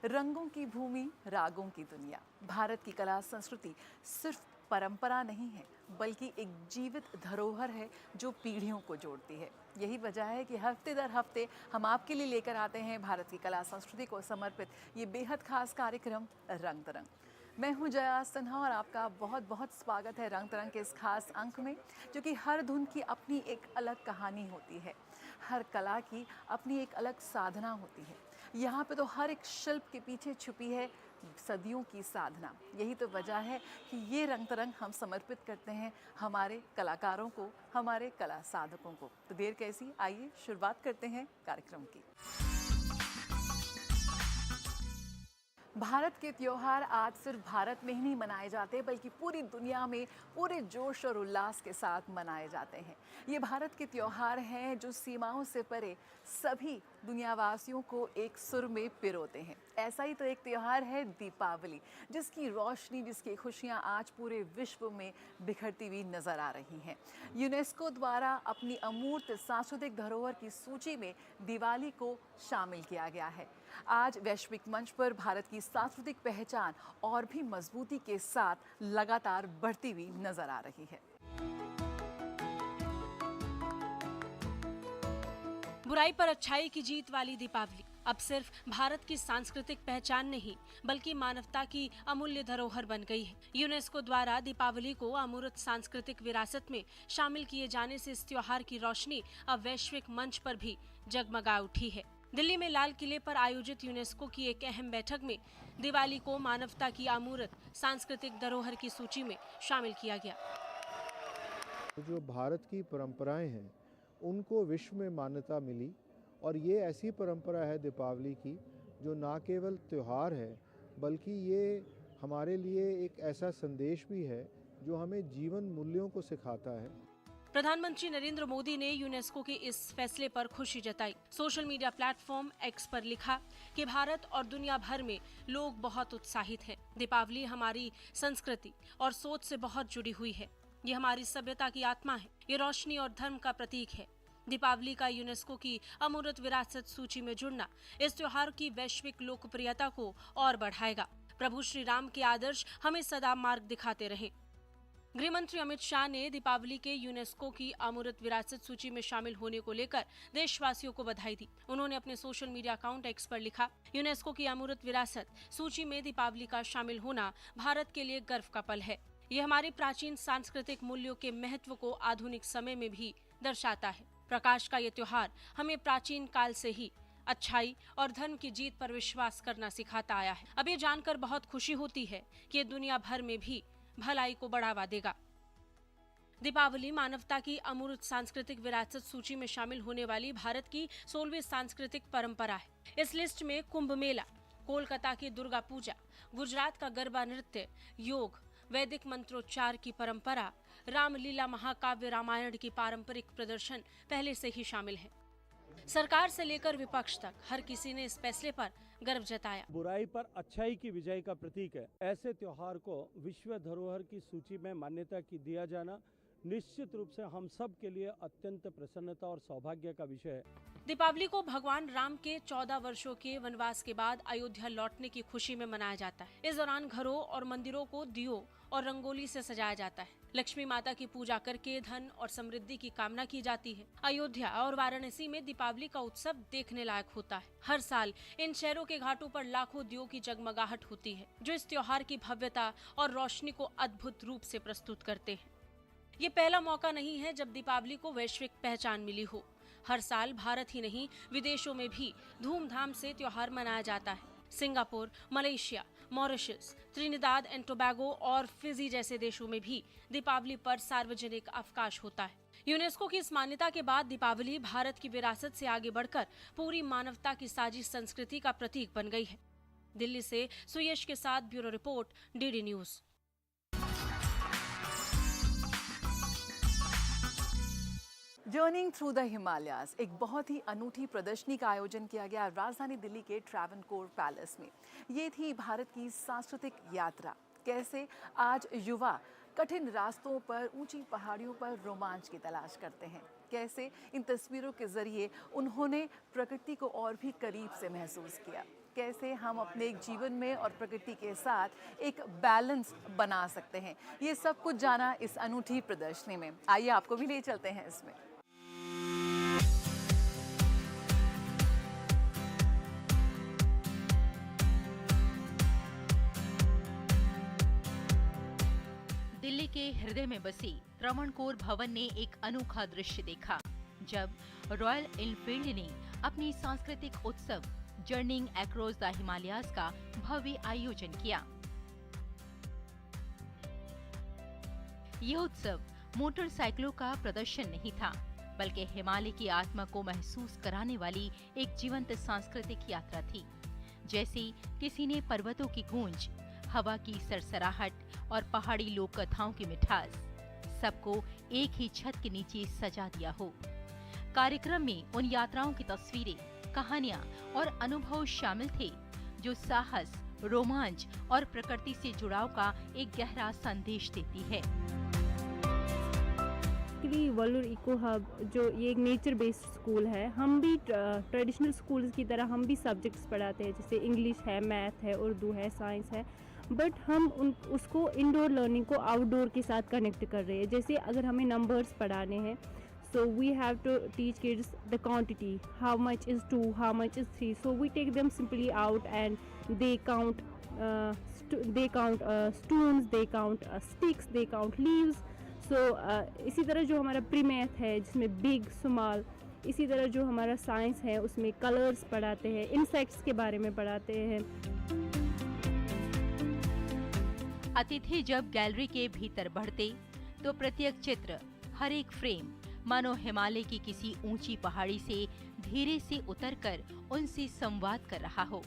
रंगों की भूमि, रागों की दुनिया। भारत की कला संस्कृति सिर्फ परंपरा नहीं है, बल्कि एक जीवित धरोहर है जो पीढ़ियों को जोड़ती है। यही वजह है कि हफ्ते दर हफ्ते हम आपके लिए लेकर आते हैं भारत की कला संस्कृति को समर्पित ये बेहद खास कार्यक्रम रंग तरंग। मैं हूं जया सिन्हा और आपका बहुत बहुत स्वागत है रंग तरंग के इस खास अंक में, जो कि हर धुन की अपनी एक अलग कहानी होती है, हर कला की अपनी एक अलग साधना होती है। यहाँ पे तो हर एक शिल्प के पीछे छुपी है सदियों की साधना। यही तो वजह है कि ये रंग तरंग हम समर्पित करते हैं हमारे कलाकारों को, हमारे कला साधकों को। तो देर कैसी, आइए शुरुआत करते हैं कार्यक्रम की। भारत के त्योहार आज सिर्फ भारत में ही नहीं मनाए जाते, बल्कि पूरी दुनिया में पूरे जोश और उल्लास के साथ मनाए जाते हैं। ये भारत के त्योहार हैं जो सीमाओं से परे सभी दुनियावासियों को एक सुर में पिरोते हैं। ऐसा ही तो एक त्योहार है दीपावली, जिसकी रोशनी, जिसकी खुशियाँ आज पूरे विश्व में बिखरती हुई नजर आ रही हैं। यूनेस्को द्वारा अपनी अमूर्त सांस्कृतिक धरोहर की सूची में दिवाली को शामिल किया गया है। आज वैश्विक मंच पर भारत की सांस्कृतिक पहचान और भी मजबूती के साथ लगातार बढ़ती हुई नजर आ रही है। बुराई पर अच्छाई की जीत वाली दीपावली अब सिर्फ भारत की सांस्कृतिक पहचान नहीं, बल्कि मानवता की अमूल्य धरोहर बन गई है। यूनेस्को द्वारा दीपावली को अमूर्त सांस्कृतिक विरासत में शामिल किए जाने से इस त्योहार की रोशनी अब वैश्विक मंच पर भी जगमगा उठी है। दिल्ली में लाल किले पर आयोजित यूनेस्को की एक अहम बैठक में दिवाली को मानवता की अमूर्त सांस्कृतिक धरोहर की सूची में शामिल किया गया। जो भारत की परंपराएं हैं उनको विश्व में मान्यता मिली, और ये ऐसी परंपरा है दीपावली की जो ना केवल त्यौहार है, बल्कि ये हमारे लिए एक ऐसा संदेश भी है जो हमें जीवन मूल्यों को सिखाता है। प्रधानमंत्री नरेंद्र मोदी ने यूनेस्को के इस फैसले पर खुशी जताई। सोशल मीडिया प्लेटफॉर्म एक्स पर लिखा कि भारत और दुनिया भर में लोग बहुत उत्साहित हैं। दीपावली हमारी संस्कृति और सोच से बहुत जुड़ी हुई है। ये हमारी सभ्यता की आत्मा है। ये रोशनी और धर्म का प्रतीक है। दीपावली का यूनेस्को की अमूर्त विरासत सूची में जुड़ना इस त्योहार की वैश्विक लोकप्रियता को और बढ़ाएगा। प्रभु श्री राम के आदर्श हमें सदा मार्ग दिखाते रहें। गृह मंत्री अमित शाह ने दीपावली के यूनेस्को की अमूर्त विरासत सूची में शामिल होने को लेकर देशवासियों को बधाई दी। उन्होंने अपने सोशल मीडिया अकाउंट एक्स पर लिखा, यूनेस्को की अमूर्त विरासत सूची में दीपावली का शामिल होना भारत के लिए गर्व का पल है। ये हमारे प्राचीन सांस्कृतिक मूल्यों के महत्व को आधुनिक समय में भी दर्शाता है। प्रकाश का ये त्योहार हमें प्राचीन काल से ही अच्छाई और धर्म की जीत पर विश्वास करना सिखाता आया है। अब ये जानकर बहुत खुशी होती है कि ये दुनिया भर में भी भलाई को बढ़ावा देगा। दीपावली मानवता की अमूर्त सांस्कृतिक विरासत सूची में शामिल होने वाली भारत की 16वीं सांस्कृतिक परंपरा है। इस लिस्ट में कुंभ मेला, कोलकाता की दुर्गा पूजा, गुजरात का गरबा नृत्य, योग, वैदिक मंत्रोच्चार की परंपरा, रामलीला, महाकाव्य रामायण की पारंपरिक प्रदर्शन पहले से ही शामिल है। सरकार से लेकर विपक्ष तक हर किसी ने इस फैसले पर गर्व जताया। बुराई पर अच्छाई की विजय का प्रतीक है। ऐसे त्योहार को विश्व धरोहर की सूची में मान्यता की दिया जाना निश्चित रूप से हम सब के लिए अत्यंत प्रसन्नता और सौभाग्य का विषय है। दीपावली को भगवान राम के 14 वर्षों के वनवास के बाद अयोध्या लौटने की खुशी में मनाया जाता है। इस दौरान घरों और मंदिरों को दियों और रंगोली से सजाया जाता है। लक्ष्मी माता की पूजा करके धन और समृद्धि की कामना की जाती है। अयोध्या और वाराणसी में दीपावली का उत्सव देखने लायक होता है। हर साल इन शहरों के घाटों पर लाखों दियों की जगमगाहट होती है, जो इस त्योहार की भव्यता और रोशनी को अद्भुत रूप से प्रस्तुत करते हैं। ये पहला मौका नहीं है जब दीपावली को वैश्विक पहचान मिली हो। हर साल भारत ही नहीं, विदेशों में भी धूमधाम से त्योहार मनाया जाता है। Singapore, Malaysia, Mauritius, Trinidad and Tobago और फिजी जैसे देशों में भी दीपावली पर सार्वजनिक अवकाश होता है। यूनेस्को की इस मान्यता के बाद दीपावली भारत की विरासत से आगे बढ़कर पूरी मानवता की साझी संस्कृति का प्रतीक बन गई है। दिल्ली से सुयश के साथ bureau report, DD news. Journeying through the Himalayas, एक बहुत ही अनूठी प्रदर्शनी का आयोजन किया गया राजधानी दिल्ली के ट्रैवनकोर पैलेस में। ये थी भारत की सांस्कृतिक यात्रा। कैसे आज युवा कठिन रास्तों पर, ऊंची पहाड़ियों पर रोमांच की तलाश करते हैं। कैसे इन तस्वीरों के जरिए उन्होंने प्रकृति को और भी करीब से महसूस किया। कैसे हम अपने एक जीवन में और प्रकृति के साथ एक बैलेंस बना सकते हैं। ये सब कुछ जाना इस अनूठी प्रदर्शनी में। आइए आपको भी ले चलते हैं इसमें। दिल्ली के हृदय में बसी त्रावणकोर भवन ने एक अनोखा दृश्य देखा जब रॉयल एनफील्ड ने अपनी सांस्कृतिक उत्सव जर्निंग अक्रॉस द हिमालयाज का भव्य आयोजन किया। यह उत्सव मोटरसाइकिलों का प्रदर्शन नहीं था, बल्कि हिमालय की आत्मा को महसूस कराने वाली एक जीवंत सांस्कृतिक यात्रा थी। जैसे किसी ने पर्वतों की गूंज, हवा की सरसराहट और पहाड़ी लोक कथाओं की मिठास सबको एक ही छत के नीचे सजा दिया हो। कार्यक्रम में उन यात्राओं की तस्वीरें, कहानियां और अनुभव शामिल थे जो साहस, रोमांच और प्रकृति से जुड़ाव का एक गहरा संदेश देती है। वल्लूर इको हब जो ये एक नेचर बेस्ड स्कूल है, हम भी ट्रेडिशनल स्कूल्स की तरह हम भी सब्जेक्ट्स पढ़ाते हैं, जैसे इंग्लिश है, मैथ है, उर्दू है, साइंस है, बट हम उसको इंडोर लर्निंग को आउटडोर के साथ कनेक्ट कर रहे हैं। जैसे अगर हमें नंबर्स पढ़ाने हैं, so we have to teach kids the quantity, how much is 2, how much is 3, so we take them simply out and they count stones, they count sticks, they count leaves. So इसी तरह जो हमारा pre math है जिसमें big, small, इसी तरह जो हमारा साइंस है उसमें कलर्स पढ़ाते हैं, इंसेक्ट्स के बारे में पढ़ाते हैं। अतिथि जब गैलरी के भीतर बढ़ते तो प्रत्येक चित्र, हर एक फ्रेम मानो हिमालय की किसी ऊंची पहाड़ी से धीरे से उतरकर उनसे संवाद कर रहा हो।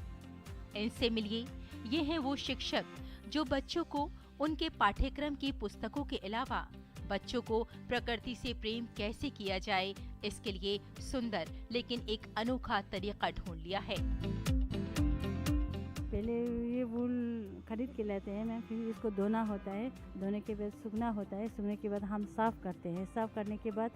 इनसे मिलिए, ये हैं वो शिक्षक जो बच्चों को उनके पाठ्यक्रम की पुस्तकों के अलावा बच्चों को प्रकृति से प्रेम कैसे किया जाए, इसके लिए सुंदर लेकिन एक अनोखा तरीका ढूंढ लिया है। पहले ये वूल खरीद के लाते हैं मैम, फिर इसको धोना होता है, धोने के बाद सूखना होता है, सूखने के बाद हम साफ़ करते हैं, साफ़ करने के बाद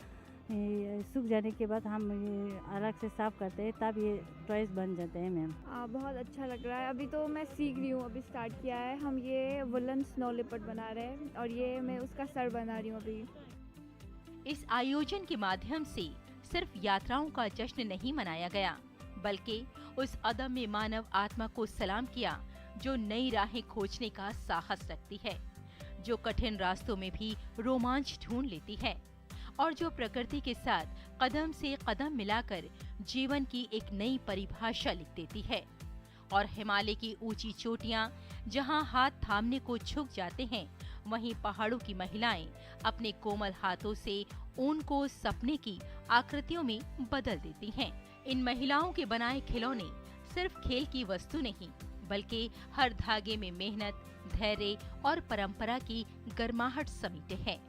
सूख जाने के बाद हम ये अलग से साफ़ करते हैं, तब ये टॉयज बन जाते हैं मैम। बहुत अच्छा लग रहा है। अभी तो मैं सीख रही हूँ, अभी स्टार्ट किया है। हम ये वुलन स्नो लेपर्ड बना रहे हैं और ये मैं उसका सर बना रही हूँ अभी। इस आयोजन के माध्यम से सिर्फ यात्राओं का जश्न नहीं मनाया गया, बल्कि उस अदम्य मानव आत्मा को सलाम किया जो नई राहें खोजने का साहस रखती है, जो कठिन रास्तों में भी रोमांच ढूंढ लेती है और जो प्रकृति के साथ कदम से कदम मिलाकर जीवन की एक नई परिभाषा लिख देती है। और हिमालय की ऊंची चोटियां जहां हाथ थामने को झुक जाते हैं, वहीं पहाड़ों की महिलाएं अपने कोमल हाथों से ऊन को सपने की आकृतियों में बदल देती हैं। इन महिलाओं के बनाए खिलौने सिर्फ खेल की वस्तु नहीं, बल्कि हर धागे में मेहनत, धैर्य और परंपरा की गर्माहट समेटे हैं।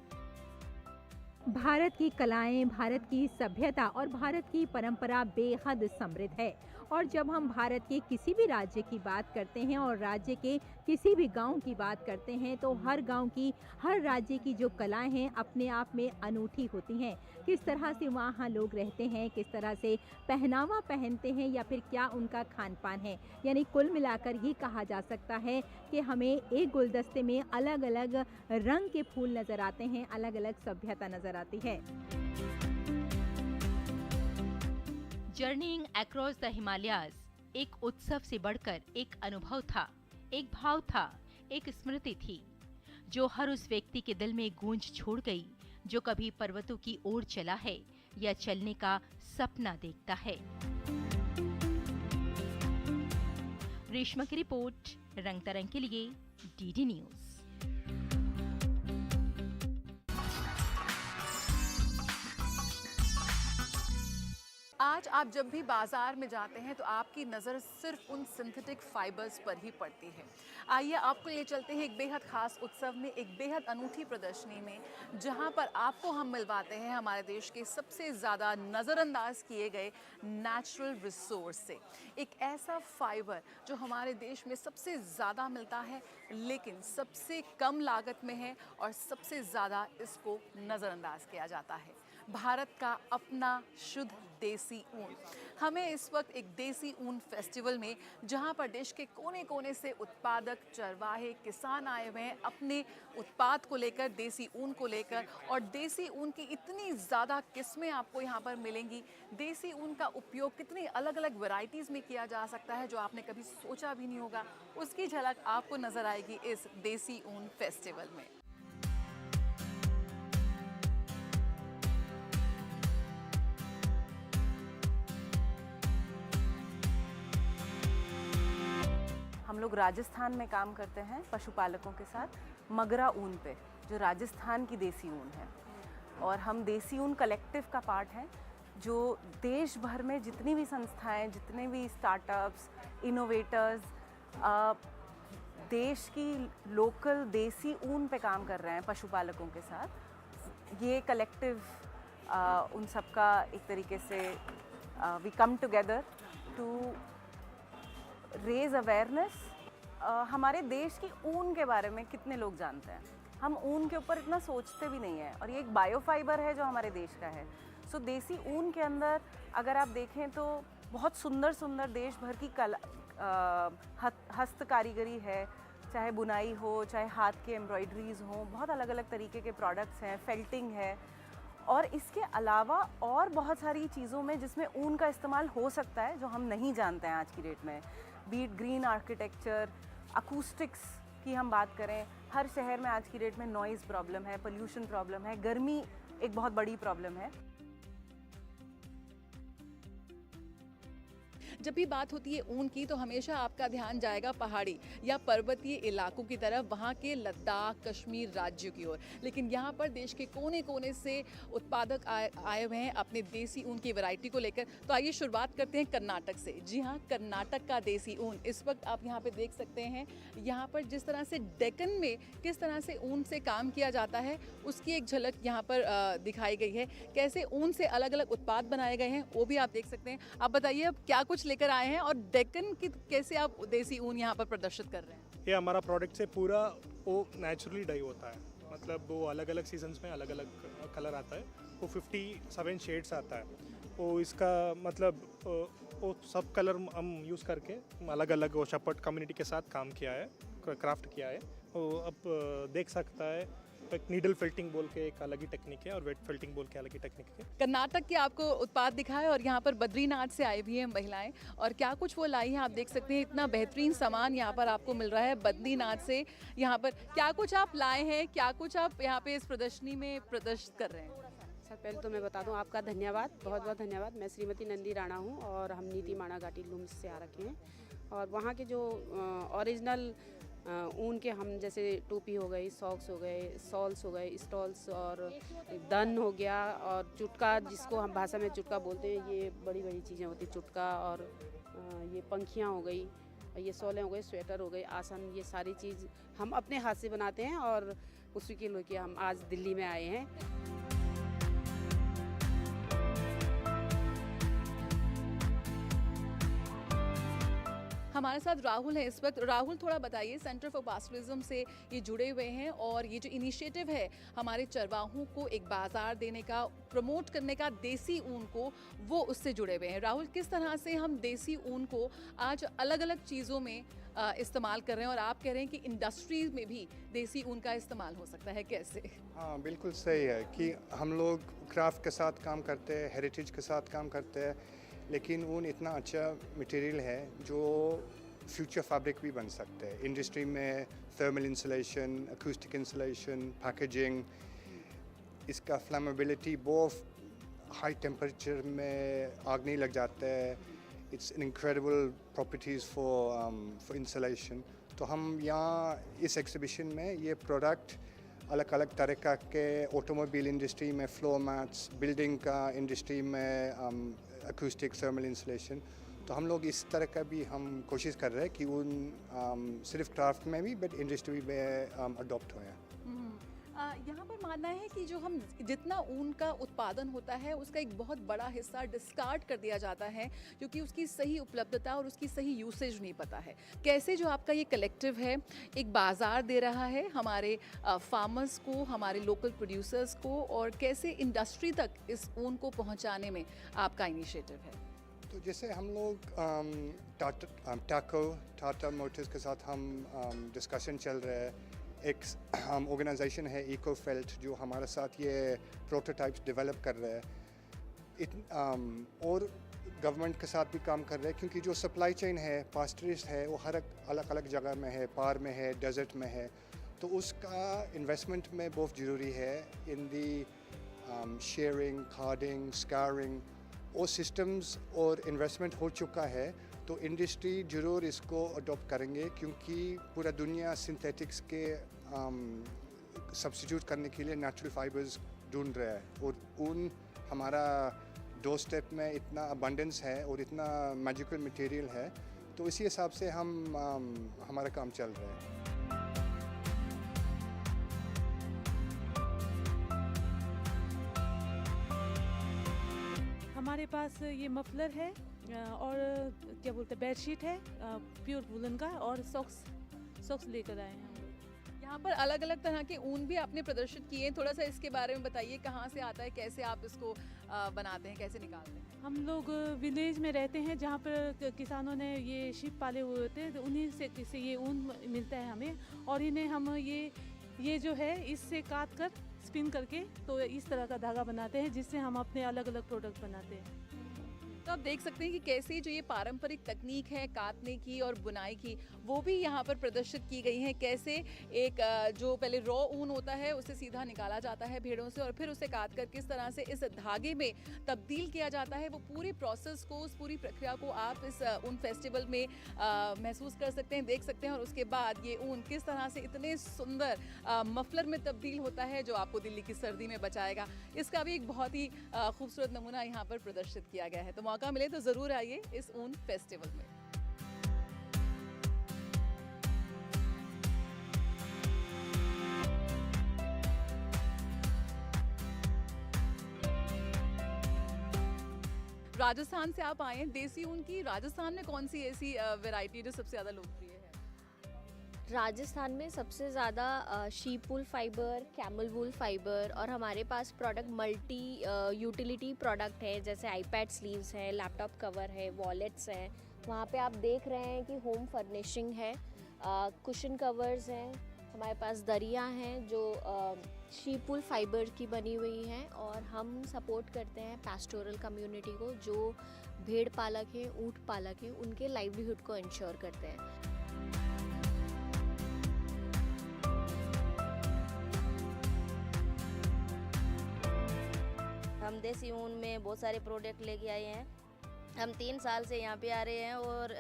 भारत की कलाएं, भारत की सभ्यता और भारत की परंपरा बेहद समृद्ध है। और जब हम भारत के किसी भी राज्य की बात करते हैं और राज्य के किसी भी गांव की बात करते हैं, तो हर गांव की, हर राज्य की जो कलाएं हैं अपने आप में अनूठी होती हैं। किस तरह से वहाँ लोग रहते हैं, किस तरह से पहनावा पहनते हैं या फिर क्या उनका खान पान है, यानी कुल मिलाकर ये कहा जा सकता है कि हमें एक गुलदस्ते में अलग अलग रंग के फूल नजर आते हैं, अलग अलग सभ्यता नजर आती है। जर्निंग अक्रॉस द हिमालयाज एक उत्सव से बढ़कर एक अनुभव था, एक भाव था, एक स्मृति थी जो हर उस व्यक्ति के दिल में गूंज छोड़ गई जो कभी पर्वतों की ओर चला है या चलने का सपना देखता है। रेशमा की रिपोर्ट, रंग तरंग के लिए डीडी न्यूज। आज आप जब भी बाजार में जाते हैं तो आपकी नज़र सिर्फ उन सिंथेटिक फाइबर्स पर ही पड़ती है। आइए आपको ले चलते हैं एक बेहद खास उत्सव में, एक बेहद अनूठी प्रदर्शनी में, जहां पर आपको हम मिलवाते हैं हमारे देश के सबसे ज़्यादा नज़रअंदाज किए गए नेचुरल रिसोर्स से। एक ऐसा फाइबर जो हमारे देश में सबसे ज़्यादा मिलता है लेकिन सबसे कम लागत में है और सबसे ज़्यादा इसको नज़रअंदाज किया जाता है। भारत का अपना शुद्ध देसी ऊन। हमें इस वक्त एक देसी ऊन फेस्टिवल में, जहां पर देश के कोने कोने से उत्पादक, चरवाहे, किसान आए हुए हैं अपने उत्पाद को लेकर, देसी ऊन को लेकर। और देसी ऊन की इतनी ज़्यादा किस्में आपको यहाँ पर मिलेंगी। देसी ऊन का उपयोग कितनी अलग अलग वैरायटीज़ में किया जा सकता है जो आपने कभी सोचा भी नहीं होगा, उसकी झलक आपको नज़र आएगी इस देसी ऊन फेस्टिवल में। हम लोग राजस्थान में काम करते हैं पशुपालकों के साथ, मगरा ऊन पे, जो राजस्थान की देसी ऊन है। और हम देसी ऊन कलेक्टिव का पार्ट हैं, जो देश भर में जितनी भी संस्थाएं, जितने भी स्टार्टअप्स, इनोवेटर्स देश की लोकल देसी ऊन पे काम कर रहे हैं पशुपालकों के साथ। ये कलेक्टिव उन सबका एक तरीके से we come together to raise awareness. हमारे देश की ऊन के बारे में कितने लोग जानते हैं? हम ऊन के ऊपर इतना सोचते भी नहीं है, और ये एक बायोफाइबर है जो हमारे देश का है। सो देसी ऊन के अंदर अगर आप देखें तो बहुत सुंदर सुंदर देश भर की हस्त कारीगरी है, चाहे बुनाई हो, चाहे हाथ के एम्ब्रॉयडरीज हो, बहुत अलग अलग तरीके के प्रोडक्ट्स हैं, फेल्टिंग है। और इसके अलावा और बहुत सारी चीज़ों में जिसमें ऊन का इस्तेमाल हो सकता है जो हम नहीं जानते हैं आज की डेट में। बीट ग्रीन आर्किटेक्चर, अकूस्टिक्स की हम बात करें, हर शहर में आज की डेट में नॉइज़ प्रॉब्लम है, पोल्यूशन प्रॉब्लम है, गर्मी एक बहुत बड़ी प्रॉब्लम है। जब भी बात होती है ऊन की तो हमेशा आपका ध्यान जाएगा पहाड़ी या पर्वतीय इलाकों की तरफ, वहाँ के लद्दाख, कश्मीर राज्यों की ओर। लेकिन यहाँ पर देश के कोने कोने से उत्पादक आए हुए हैं अपने देसी ऊन की वैरायटी को लेकर। तो आइए शुरुआत करते हैं कर्नाटक से। जी हाँ, कर्नाटक का देसी ऊन इस वक्त आप यहाँ पे देख सकते हैं। यहाँ पर जिस तरह से डेक्कन में किस तरह से ऊन से काम किया जाता है, उसकी एक झलक यहाँ पर दिखाई गई है। कैसे ऊन से अलग अलग उत्पाद बनाए गए हैं वो भी आप देख सकते हैं। आप बताइए अब क्या कुछ लेकर आए हैं, और डेक्कन की कैसे आप देसी ऊन यहाँ पर प्रदर्शित कर रहे हैं? ये हमारा प्रोडक्ट से पूरा वो नेचुरली डाई होता है, मतलब वो अलग अलग सीजन्स में अलग अलग कलर आता है। वो 57 शेड्स आता है। वो इसका मतलब वो सब कलर हम यूज़ करके अलग अलग वो शपट कम्युनिटी के साथ काम किया है, क्राफ्ट किया है। वो अब देख सकता है, एक नीडल फिल्टिंग बोल के एक अलग ही टेक्निक है, और वेट फिल्टिंग बोल के अलग ही टेक्निक है। कर्नाटक के आपको उत्पाद दिखाए, और यहाँ पर बद्रीनाथ से आई भी हैं महिलाएं, और क्या कुछ वो लाई हैं आप देख सकते हैं। इतना बेहतरीन सामान यहाँ पर आपको मिल रहा है बद्रीनाथ से। यहाँ पर क्या कुछ आप लाए हैं, क्या कुछ आप यहाँ पे इस प्रदर्शनी में प्रदर्शित कर रहे हैं? सर पहले तो मैं बता दूं आपका धन्यवाद, बहुत बहुत धन्यवाद। मैं श्रीमती नंदी राणा हूं, और हम नीति माणा घाटी लूम्स से आ रखे हैं। और वहाँ के जो ओरिजिनल ऊन के, हम जैसे टोपी हो गई, सॉक्स हो गए, सॉल्स हो गए, स्टॉल्स, और दन हो गया, और चुटका, जिसको हम भाषा में चुटका बोलते हैं, ये बड़ी बड़ी चीज़ें होती हैं चुटका। और ये पंखियाँ हो गई, ये सॉलें हो गए, स्वेटर हो गए, आसन, ये सारी चीज़ हम अपने हाथ से बनाते हैं, और उसी के लेके हम आज दिल्ली में आए हैं। हमारे साथ राहुल है इस वक्त। राहुल, थोड़ा बताइए, सेंटर फॉर पास्टोरलिज्म से ये जुड़े हुए हैं, और ये जो इनिशिएटिव है हमारे चरवाहों को एक बाज़ार देने का, प्रमोट करने का देसी ऊन को, वो उससे जुड़े हुए हैं। राहुल, किस तरह से हम देसी ऊन को आज अलग अलग चीज़ों में इस्तेमाल कर रहे हैं, और आप कह रहे हैं कि इंडस्ट्री में भी देसी ऊन का इस्तेमाल हो सकता है, कैसे? हाँ, बिल्कुल सही है कि हम लोग क्राफ्ट के साथ काम करते हैं, हेरिटेज के साथ काम करते हैं, लेकिन ऊन इतना अच्छा मटेरियल है जो फ्यूचर फैब्रिक भी बन सकते हैं। इंडस्ट्री में thermal insulation, acoustic insulation, packaging, इसका फ्लेमेबिलिटी, बहुत हाई टेम्परेचर में आग नहीं लग जाता है। It's an incredible properties for insulation. तो हम यहाँ इस एग्जीबिशन में ये प्रोडक्ट अलग अलग तरीक़ा के, ऑटोमोबाइल इंडस्ट्री में फ्लोर मैट्स, बिल्डिंग का इंडस्ट्री में अकूस्टिक थर्मल इंसुलेशन, तो हम लोग इस तरह का भी हम कोशिश कर रहे हैं कि उन सिर्फ क्राफ्ट में भी बट इंडस्ट्री में अडॉप्ट हुए हैं। यहाँ पर मानना है कि जो हम जितना ऊन का उत्पादन होता है उसका एक बहुत बड़ा हिस्सा डिस्कार्ड कर दिया जाता है क्योंकि उसकी सही उपलब्धता और उसकी सही यूसेज नहीं पता है। कैसे जो आपका ये कलेक्टिव है एक बाज़ार दे रहा है हमारे फार्मर्स को, हमारे लोकल प्रोड्यूसर्स को, और कैसे इंडस्ट्री तक इस ऊन को पहुँचाने में आपका इनिशिएटिव है? तो जैसे हम लोग टाटा मोटर्स के साथ हम डिस्कशन चल रहा है। एक ऑर्गेनाइजेशन है इकोफेल्ट जो हमारे साथ ये प्रोटोटाइप्स डेवलप कर रहा है। और गवर्नमेंट के साथ भी काम कर रहे हैं क्योंकि जो सप्लाई चेन है पास्टरिस्ट है वो हर अलग अलग जगह में है, पार में है, डेजर्ट में है, तो उसका इन्वेस्टमेंट में बहुत ज़रूरी है इन दी शेयरिंग, कार्डिंग, स्कारिंग और सिस्टम्स और इन्वेस्टमेंट हो चुका है। तो इंडस्ट्री ज़रूर इसको अडॉप्ट करेंगे क्योंकि पूरा दुनिया सिंथेटिक्स के सब्स्टिट्यूट करने के लिए नेचुरल फाइबर्स ढूंढ रहा है और ऊन हमारा डोर स्टेप में इतना अबंडेंस है और इतना मैजिकल मटेरियल है, तो इसी हिसाब से हमारा काम चल रहा है। हमारे पास ये मफलर है और क्या बोलते हैं बेडशीट है प्योर वुलन का, और सॉक्स लेकर आए हैं। यहाँ पर अलग अलग तरह के ऊन भी आपने प्रदर्शित किए हैं, थोड़ा सा इसके बारे में बताइए। कहाँ से आता है, कैसे आप इसको बनाते हैं, कैसे निकालते हैं? हम लोग विलेज में रहते हैं जहाँ पर किसानों ने ये शीप पाले हुए होते हैं, तो उन्हीं से ये ऊन मिलता है हमें, और इन्हें हम ये जो है इससे काट कर स्पिन करके तो इस तरह का धागा बनाते हैं जिससे हम अपने अलग अलग प्रोडक्ट बनाते हैं। तो आप देख सकते हैं कि कैसे जो ये पारंपरिक तकनीक है काटने की और बुनाई की वो भी यहाँ पर प्रदर्शित की गई है। कैसे एक जो पहले रॉ ऊन होता है उसे सीधा निकाला जाता है भेड़ों से और फिर उसे काट कर किस तरह से इस धागे में तब्दील किया जाता है, वो पूरे प्रोसेस को, उस पूरी प्रक्रिया को आप इस ऊन फेस्टिवल में महसूस कर सकते हैं, देख सकते हैं। और उसके बाद ये ऊन किस तरह से इतने सुंदर मफलर में तब्दील होता है जो आपको दिल्ली की सर्दी में बचाएगा, इसका भी एक बहुत ही खूबसूरत नमूना यहाँ पर प्रदर्शित किया गया है। तो मौका मिले तो ज़रूर आइए इस ऊन फेस्टिवल में। राजस्थान से आप आए हैं, देसी ऊन की राजस्थान में कौन सी ऐसी वैरायटी जो सबसे ज़्यादा लोकप्रिय है? राजस्थान में सबसे ज़्यादा शीप वूल फाइबर, कैमल वूल फाइबर, और हमारे पास प्रोडक्ट मल्टी यूटिलिटी प्रोडक्ट है, जैसे आईपैड स्लीव्स हैं, लैपटॉप कवर है, वॉलेट्स हैं। वहाँ पे आप देख रहे हैं कि होम फर्निशिंग है, कुशन कवर्स हैं, हमारे पास दरिया हैं जो शीप वूल फाइबर की बनी हुई हैं, और हम सपोर्ट करते हैं पैस्टोरल कम्युनिटी को जो भेड़ पालक हैं, ऊँट पालक हैं, उनके लाइवलीहुड को इंश्योर करते हैं। हम देसी ऊन में बहुत सारे प्रोडक्ट लेके आए हैं। हम 3 साल से यहाँ पे आ रहे हैं और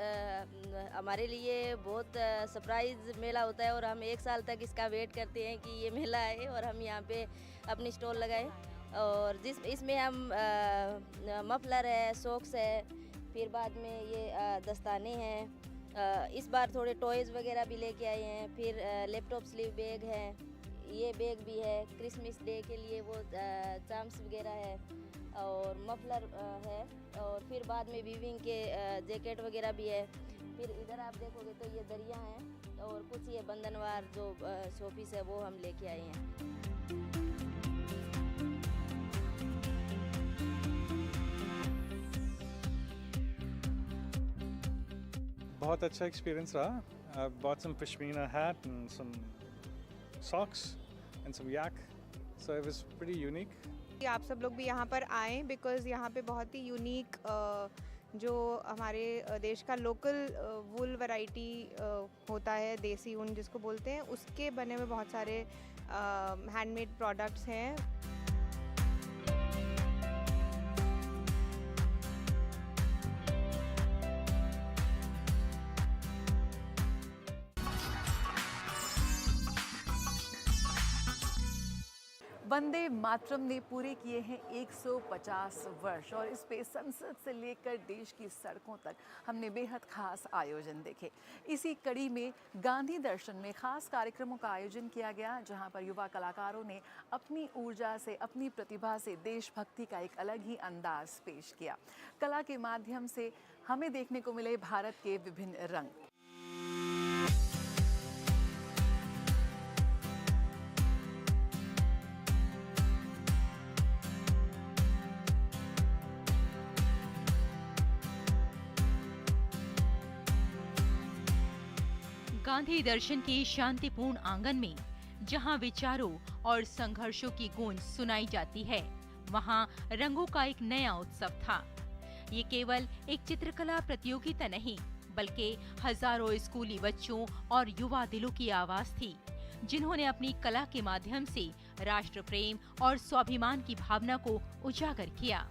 हमारे लिए बहुत सरप्राइज़ मेला होता है और हम 1 साल तक इसका वेट करते हैं कि ये मेला आए और हम यहाँ पे अपनी स्टॉल लगाएं। और इसमें हम मफलर है, सॉक्स है, फिर बाद में ये दस्ताने हैं। इस बार थोड़े टॉयज़ वगैरह भी लेके आए हैं। फिर लैपटॉप स्लीव बैग है, ये बैग भी है, क्रिसमस डे के लिए वो चाम्स वगैरह है, और मफलर है, और फिर बाद में वीविंग के जैकेट वगैरह भी है। फिर इधर आप देखोगे तो ये दरिया हैं और कुछ ये बंधनवार जो शोपीस है वो हम लेके आए हैं। बहुत अच्छा एक्सपीरियंस रहा। I bought some pashmina hat and some socks and some yak, so it was pretty unique. आप सब लोग भी यहाँ पर आएँ बिकॉज़ यहाँ पे बहुत ही यूनिक जो हमारे देश का लोकल वूल वैरायटी होता है, देसी ऊन जिसको बोलते हैं, उसके बने हुए बहुत सारे हैंडमेड प्रोडक्ट्स हैं। वंदे मातरम ने पूरे किए हैं 150 वर्ष और इस पे संसद से लेकर देश की सड़कों तक हमने बेहद खास आयोजन देखे। इसी कड़ी में गांधी दर्शन में खास कार्यक्रमों का आयोजन किया गया, जहां पर युवा कलाकारों ने अपनी ऊर्जा से, अपनी प्रतिभा से देशभक्ति का एक अलग ही अंदाज पेश किया। कला के माध्यम से हमें देखने को मिले भारत के विभिन्न रंग। गांधी दर्शन के शांतिपूर्ण आंगन में जहां विचारों और संघर्षों की गूंज सुनाई जाती है, वहां रंगों का एक नया उत्सव था। ये केवल एक चित्रकला प्रतियोगिता नहीं, बल्कि हजारों स्कूली बच्चों और युवा दिलों की आवाज थी, जिन्होंने अपनी कला के माध्यम से राष्ट्र प्रेम और स्वाभिमान की भावना को उजागर किया।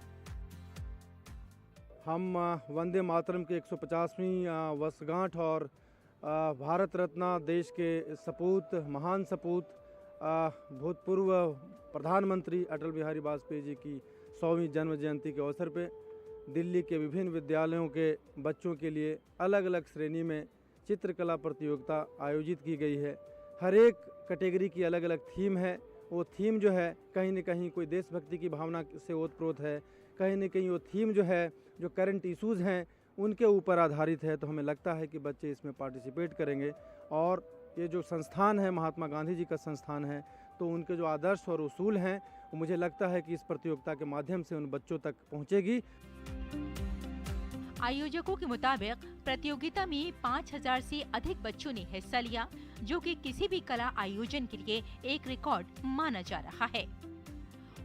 हम वंदे मातरम के 150वीं वर्षगांठ और भारत रत्न देश के सपूत, महान सपूत, भूतपूर्व प्रधानमंत्री अटल बिहारी वाजपेयी जी की 100वीं जन्म जयंती के अवसर पे दिल्ली के विभिन्न विद्यालयों के बच्चों के लिए अलग अलग श्रेणी में चित्रकला प्रतियोगिता आयोजित की गई है। हर एक कैटेगरी की अलग अलग थीम है। वो थीम जो है कहीं न कहीं कोई देशभक्ति की भावना से ओतप्रोत है, कहीं न कहीं वो थीम जो है जो करंट इश्यूज़ हैं उनके ऊपर आधारित है। तो हमें लगता है कि बच्चे इसमें पार्टिसिपेट करेंगे और ये जो संस्थान है महात्मा गांधी जी का संस्थान है, तो उनके जो आदर्श और उसूल हैं वो मुझे लगता है कि इस प्रतियोगिता के माध्यम से उन बच्चों तक पहुंचेगी। आयोजकों के मुताबिक प्रतियोगिता में 5000 से अधिक बच्चों ने हिस्सा लिया, जो कि किसी भी कला आयोजन के लिए एक रिकॉर्ड माना जा रहा है।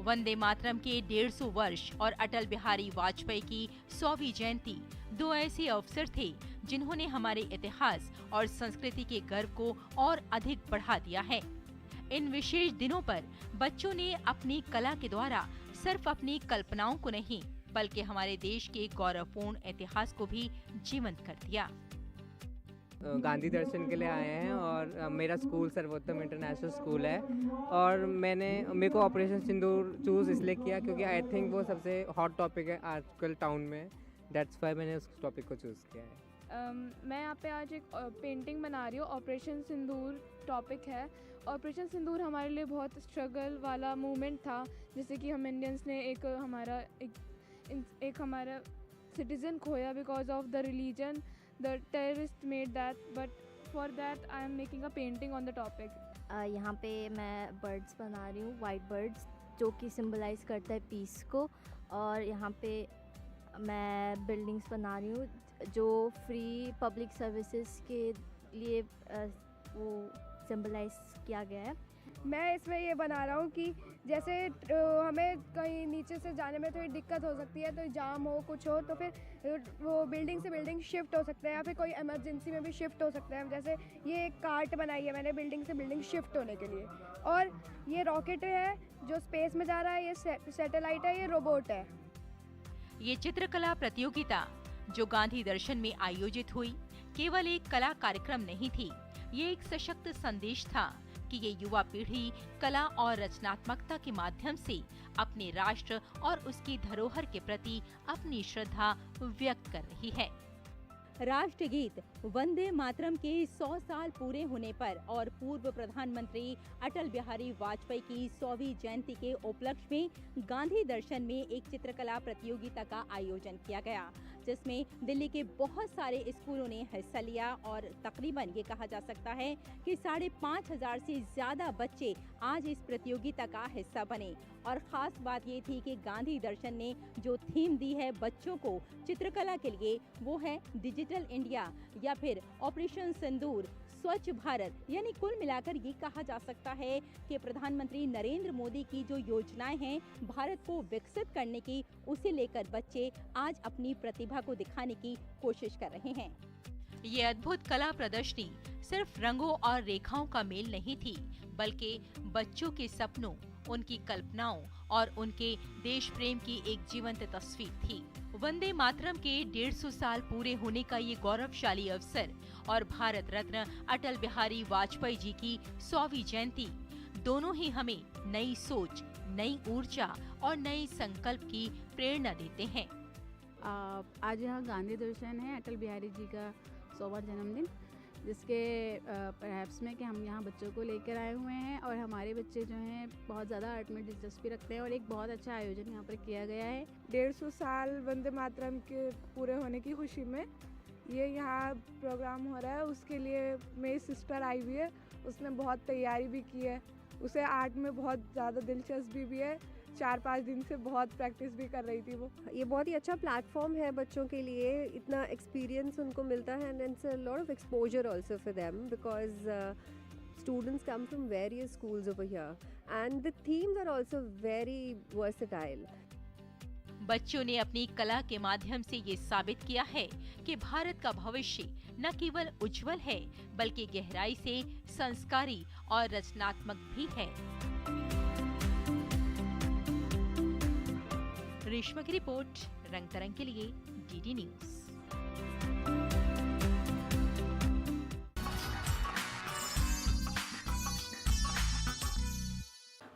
वंदे मातरम के 150 वर्ष और अटल बिहारी वाजपेयी की 100वीं जयंती दो ऐसे अवसर थे जिन्होंने हमारे इतिहास और संस्कृति के गर्व को और अधिक बढ़ा दिया है। इन विशेष दिनों पर बच्चों ने अपनी कला के द्वारा सिर्फ अपनी कल्पनाओं को नहीं, बल्कि हमारे देश के गौरवपूर्ण इतिहास को भी जीवंत कर दिया। गांधी दर्शन के लिए आए हैं और मेरा स्कूल सर्वोत्तम इंटरनेशनल स्कूल है और मेरे को ऑपरेशन सिंदूर चूज़ इसलिए किया क्योंकि आई थिंक वो सबसे हॉट टॉपिक है आजकल टाउन में। दैट्स व्हाई मैंने उस टॉपिक को चूज़ किया है। मैं यहाँ पे आज एक पेंटिंग बना रही हूँ। ऑपरेशन सिंदूर टॉपिक है। ऑपरेशन सिंदूर हमारे लिए बहुत स्ट्रगल वाला मूवमेंट था, जैसे कि हम इंडियंस ने एक हमारा सिटीज़न खोया because of the religion. The terrorist made that, but for that I am making a painting on the topic. यहाँ पे मैं बर्ड्स बना रही हूँ, वाइट बर्ड्स, जो कि सिंबलाइज करता है पीस को। और यहाँ पे मैं बिल्डिंग्स बना रही हूँ जो फ्री पब्लिक सर्विसेज के लिए वो सिंबलाइज किया गया है। मैं इसमें ये बना रहा हूँ कि जैसे हमें कहीं नीचे से जाने में थोड़ी दिक्कत हो सकती है, तो जाम हो कुछ हो तो फिर वो बिल्डिंग से बिल्डिंग शिफ्ट हो सकता है या फिर कोई इमरजेंसी में भी शिफ्ट हो सकता है। जैसे ये एक कार्ट बनाई है मैंने बिल्डिंग से बिल्डिंग शिफ्ट होने के लिए। और ये रॉकेट है जो स्पेस में जा रहा है, ये सैटेलाइट है, ये रोबोट है। ये चित्रकला प्रतियोगिता जो गांधी दर्शन में आयोजित हुई केवल एक कला कार्यक्रम नहीं थी, ये एक सशक्त संदेश था कि ये युवा पीढ़ी कला और रचनात्मकता के माध्यम से अपने राष्ट्र और उसकी धरोहर के प्रति अपनी श्रद्धा व्यक्त कर रही है। राष्ट्रगीत वंदे मातरम के 100 साल पूरे होने पर और पूर्व प्रधानमंत्री अटल बिहारी वाजपेयी की 100वीं जयंती के उपलक्ष्य में गांधी दर्शन में एक चित्रकला प्रतियोगिता का आयोजन किया गया, जिसमें दिल्ली के बहुत सारे स्कूलों ने हिस्सा लिया और तकरीबन ये कहा जा सकता है कि 5,500 से ज्यादा बच्चे आज इस प्रतियोगिता का हिस्सा बने। और खास बात ये थी कि गांधी दर्शन ने जो थीम दी है बच्चों को चित्रकला के लिए, वो है डिजिटल इंडिया या फिर ऑपरेशन सिंदूर, स्वच्छ भारत। यानी कुल मिलाकर ये कहा जा सकता है कि प्रधानमंत्री नरेंद्र मोदी की जो योजनाएं हैं भारत को विकसित करने की, उसे लेकर बच्चे आज अपनी प्रतिभा को दिखाने की कोशिश कर रहे हैं। ये अद्भुत कला प्रदर्शनी सिर्फ रंगों और रेखाओं का मेल नहीं थी, बल्कि बच्चों के सपनों, उनकी कल्पनाओं और उनके देश प्रेम की एक जीवंत तस्वीर थी। वंदे मातरम के 150 साल पूरे होने का ये गौरवशाली अवसर और भारत रत्न अटल बिहारी वाजपेयी जी की 100वीं जयंती दोनों ही हमें नई सोच, नई ऊर्जा और नए संकल्प की प्रेरणा देते हैं। आज यहाँ गांधी दर्शन है, अटल बिहारी जी का 100वां जन्मदिन, जिसके परहैप्स में कि हम यहाँ बच्चों को लेकर आए हुए हैं और हमारे बच्चे जो हैं बहुत ज़्यादा आर्ट में दिलचस्पी रखते हैं और एक बहुत अच्छा आयोजन यहाँ पर किया गया है। 150 साल वंदे मातरम के पूरे होने की खुशी में ये यहाँ प्रोग्राम हो रहा है। उसके लिए मेरी सिस्टर आई हुई है, उसने बहुत तैयारी भी की है, उसे आर्ट में बहुत ज़्यादा दिलचस्पी भी है, 4-5 दिन से बहुत प्रैक्टिस भी कर रही थी वो। ये बहुत ही अच्छा प्लेटफॉर्म है बच्चों के लिए, इतना एक्सपीरियंस उनको मिलता है and it's a lot of exposure also for them because students come from various schools over here and the themes are also very versatile. बच्चों ने अपनी कला के माध्यम से ये साबित किया है कि भारत का भविष्य न केवल उज्जवल है बल्कि गहराई से संस्कारी और रचनात्मक भी है। रेशमा की रिपोर्ट, रंग तरंग के लिए डीडी न्यूज।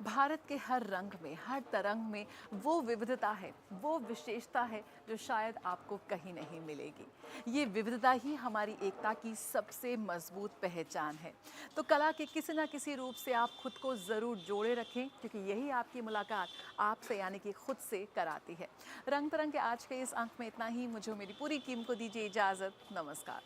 भारत के हर रंग में, हर तरंग में वो विविधता है, वो विशेषता है जो शायद आपको कहीं नहीं मिलेगी। ये विविधता ही हमारी एकता की सबसे मजबूत पहचान है। तो कला के किसी ना किसी रूप से आप खुद को ज़रूर जोड़े रखें, क्योंकि यही आपकी मुलाकात आपसे यानी कि खुद से कराती है। रंग तरंग के आज के इस अंक में इतना ही। मुझे मेरी पूरी टीम को दीजिए इजाज़त। नमस्कार।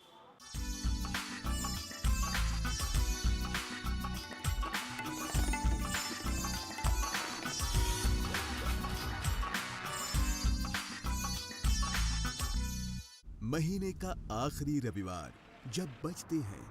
महीने का आखिरी रविवार जब बजते हैं